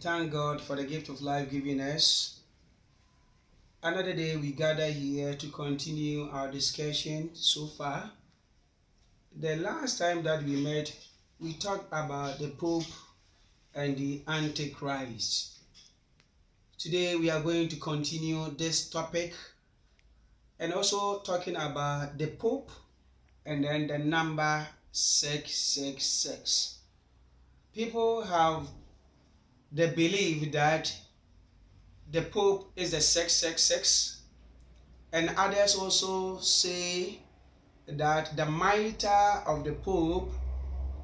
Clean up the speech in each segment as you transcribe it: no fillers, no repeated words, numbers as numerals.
thank God for the gift of life given us. Another day we gather here to continue our discussion so far. The last time that we met, we talked about the Pope and the Antichrist. Today we are going to continue this topic and also talking about the Pope and then the number 666. People have the belief that the Pope is the 666, and others also say that the mitre of the Pope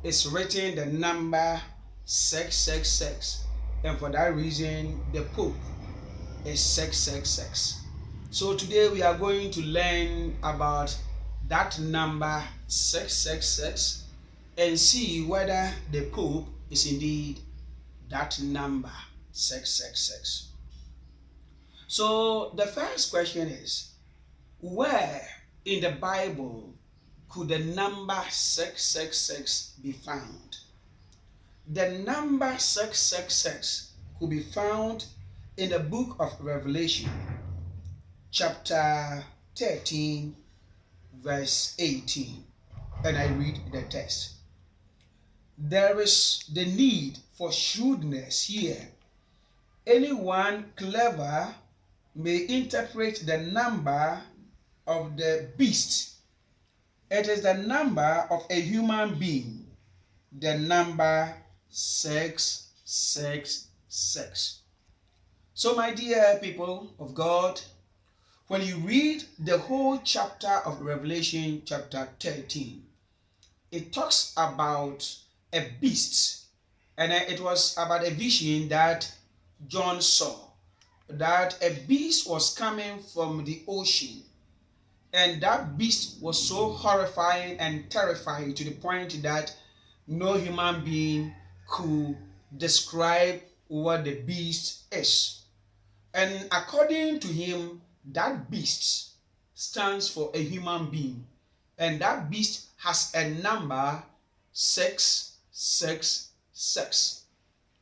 is written the number 666, and for that reason the Pope is 666. So today we are going to learn about that number 666 and see whether the Pope is indeed that number 666. So the first question is, where in the Bible could the number 666 be found? The number 666 could be found in the book of Revelation, chapter 13, verse 18. And I read the text. There is the need for shrewdness here. Anyone clever may interpret the number of the beast. It is the number of a human being, the number 666. So my dear people of God, when you read the whole chapter of Revelation chapter 13, it talks about a beast, and it was about a vision that John saw, that a beast was coming from the ocean, and that beast was so horrifying and terrifying to the point that no human being could describe what the beast is. And according to him, that beast stands for a human being, and that beast has a number 666.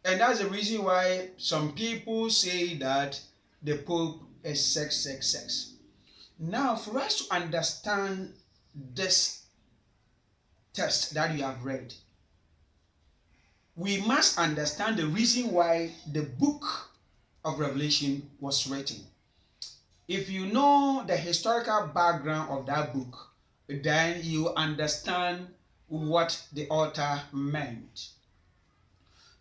And that's the reason why some people say that the Pope is 666. Now, for us to understand this text that you have read, we must understand the reason why the book of Revelation was written. If you know the historical background of that book, then you understand what the author meant.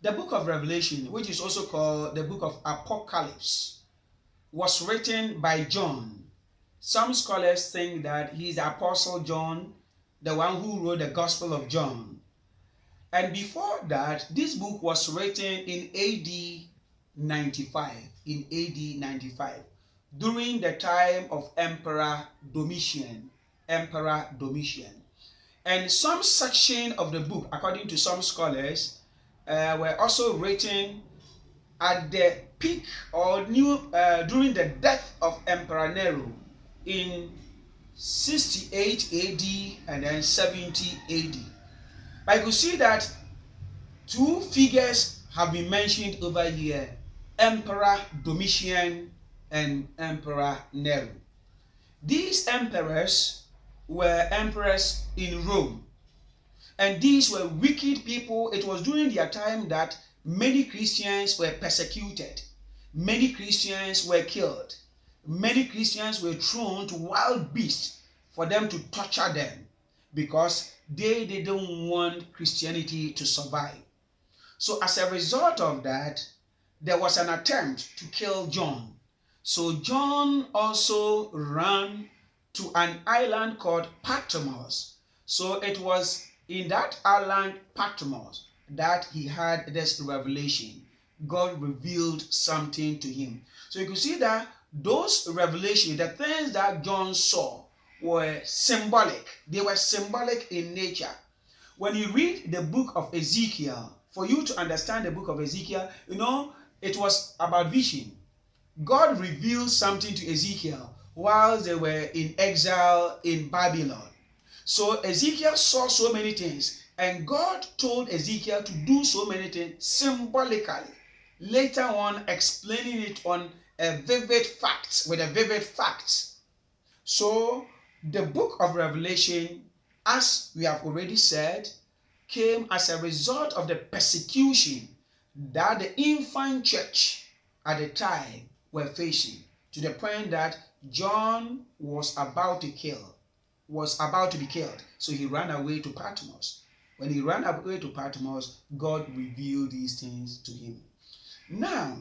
The book of Revelation, which is also called the book of Apocalypse, was written by John. Some scholars think that he is the Apostle John, the one who wrote the Gospel of John. And before that, this book was written in AD 95, during the time of Emperor Domitian. And some section of the book, according to some scholars, were also written at the peak or during the death of Emperor Nero in 68 AD and then 70 AD. But you can see that two figures have been mentioned over here: Emperor Domitian and Emperor Nero. These emperors were emperors in Rome, and these were wicked people. It was during their time that many Christians were persecuted, many Christians were killed, many Christians were thrown to wild beasts for them to torture them, because they didn't want Christianity to survive. So as a result of that, there was an attempt to kill John. So John also ran to an island called Patmos. So it was in that island Patmos that he had this revelation. God revealed something to him. So you can see that those revelations, the things that John saw, were symbolic. They were symbolic in nature. When you read the book of Ezekiel, for you to understand the book of Ezekiel, it was about vision. God revealed something to Ezekiel while they were in exile in Babylon. So Ezekiel saw so many things, and God told Ezekiel to do so many things symbolically. later on explaining it on a vivid facts, with a vivid facts. So the book of Revelation, as we have already said, came as a result of the persecution that the infant church at the time were facing, to the point that John was about to be killed. So he ran away to Patmos. When he ran away to Patmos, God revealed these things to him. Now,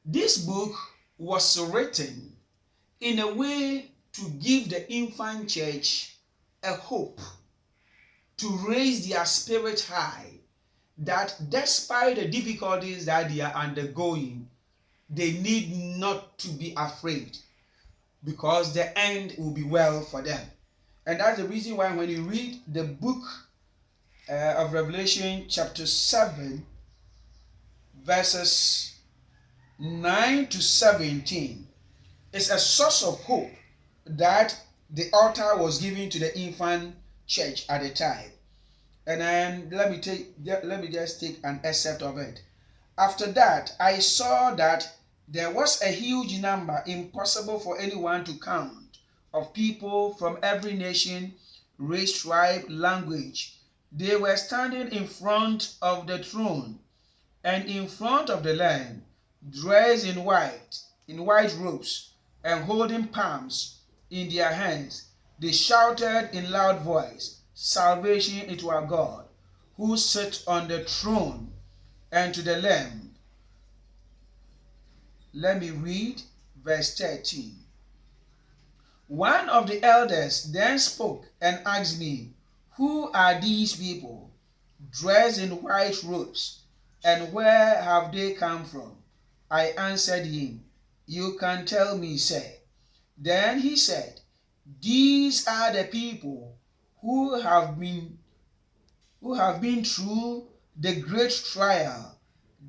this book was written in a way to give the infant church a hope, to raise their spirit high, that despite the difficulties that they are undergoing, they need not to be afraid, because the end will be well for them. And that's the reason why when you read the book of Revelation chapter 7, verses 9 to 17, it's a source of hope that the author was giving to the infant church at the time. And then let me just take an excerpt of it. After that, I saw that there was a huge number, impossible for anyone to count, of people from every nation, race, tribe, language. They were standing in front of the throne and in front of the Lamb, dressed in white robes, and holding palms in their hands. They shouted in loud voice, "Salvation is to our God, who sits on the throne, and to the Lamb." Let me read verse 13. One of the elders then spoke and asked me, "Who are these people dressed in white robes, and where have they come from?" I answered him, "You can tell me, sir." Then he said, "These are the people who have been through the great trial.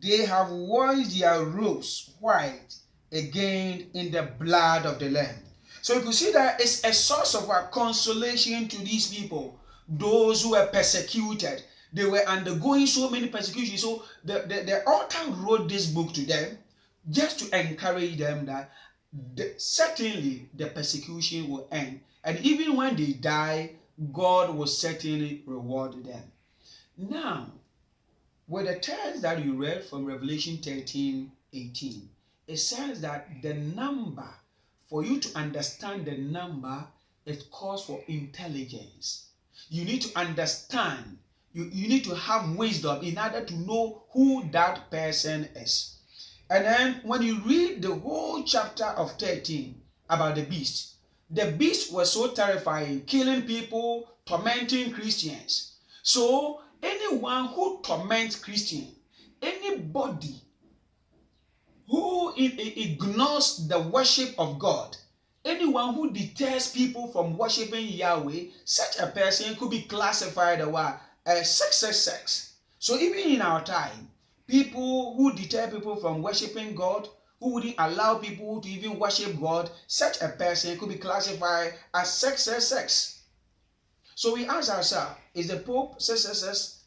They have washed their robes white again in the blood of the Lamb." So you can see that it's a source of consolation to these people, those who were persecuted. They were undergoing so many persecutions. So the author wrote this book to them just to encourage them that certainly the persecution will end. And even when they die, God will certainly reward them. Now, with the text that you read from Revelation 13:18, it says that the number, for you to understand the number, it calls for intelligence. You need to understand. You need to have wisdom in order to know who that person is. And then when you read the whole chapter of 13 about the beast was so terrifying, killing people, tormenting Christians. So anyone who torments Christians, anybody who ignores the worship of God, anyone who deters people from worshiping Yahweh, such a person could be classified as 666. So even in our time, people who deter people from worshiping God, who wouldn't allow people to even worship God, such a person could be classified as 666. So we ask ourselves, is the Pope 666?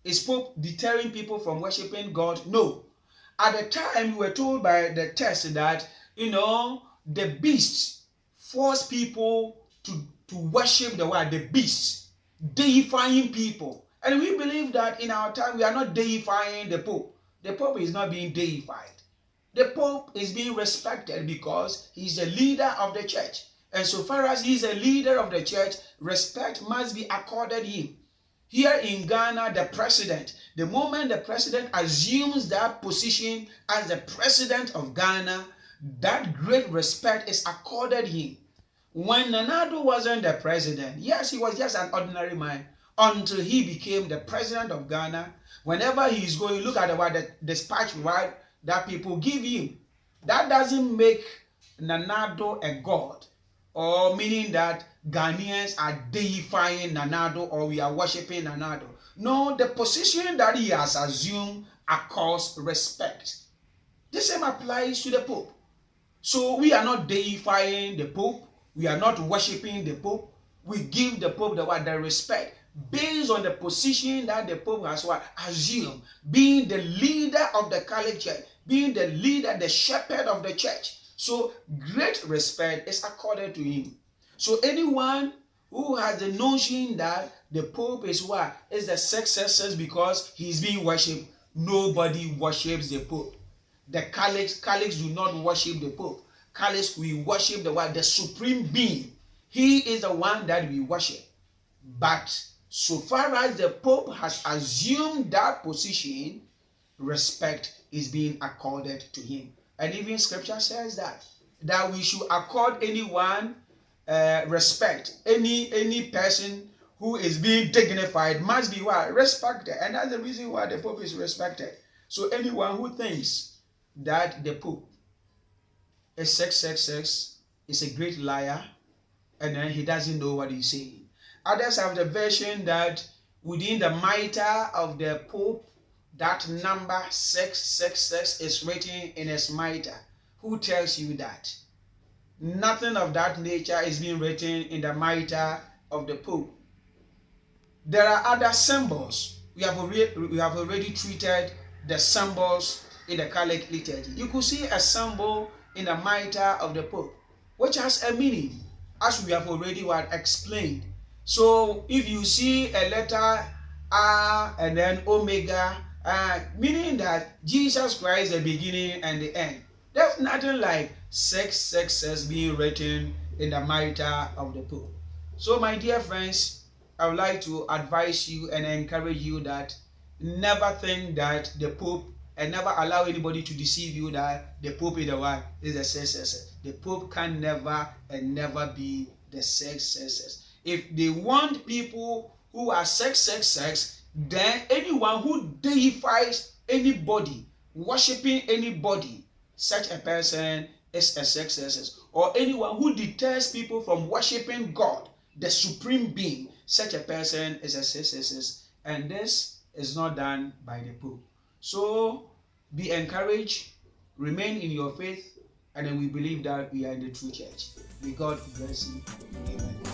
Is Pope deterring people from worshiping God? No. At the time, we were told by the text that, the beast forced people to worship the beast, deifying people. And we believe that in our time, we are not deifying the Pope. The Pope is not being deified. The Pope is being respected because he's the leader of the church. And so far as he's a leader of the church, respect must be accorded him. Here in Ghana, the president, the moment the president assumes that position as the president of Ghana, that great respect is accorded him. When Nana Addo wasn't the president, yes, he was just an ordinary man until he became the president of Ghana. Whenever he's going, look at the dispatch right that people give him. That doesn't make Nana Addo a god, or meaning that Ghanaians are deifying Nana Addo or we are worshiping Nana Addo. No, the position that he has assumed accords respect. The same applies to the Pope. So we are not deifying the Pope. We are not worshiping the Pope. We give the Pope the respect based on the position that the Pope has assumed, being the leader of the Catholic Church, being the leader, the shepherd of the church. So great respect is accorded to him. So anyone who has the notion that the Pope is the successor because he's being worshipped, nobody worships the Pope. The Catholics do not worship the Pope. Catholics, we worship the supreme being. He is the one that we worship. But so far as the Pope has assumed that position, respect is being accorded to him. And even scripture says that we should accord anyone respect. Any person who is being dignified must be respected. And that's the reason why the Pope is respected. So anyone who thinks that the Pope is 666 is a great liar, and then he doesn't know what he's saying. Others have the version that within the mitre of the Pope, that number 666 is written in his mitre. Who tells you that? Nothing of that nature is being written in the mitre of the Pope. There are other symbols. We have already treated the symbols in the Catholic liturgy. You could see a symbol in the mitre of the Pope, which has a meaning, as we have already explained. So if you see a letter R and then Omega, meaning that Jesus Christ is the beginning and the end. There's nothing like 666 being written in the mitre of the Pope. So my dear friends, I would like to advise you and encourage you that never think that the Pope, and never allow anybody to deceive you that the Pope is the one, is the successor. The Pope can never and never be the successor. If they want people who are 666, then anyone who deifies anybody, worshipping anybody, such a person is a successor. Or anyone who deters people from worshipping God, the supreme being, such a person is a successor. And this is not done by the Pope. So be encouraged, remain in your faith, and then we believe that we are in the true church. May God bless you. Amen.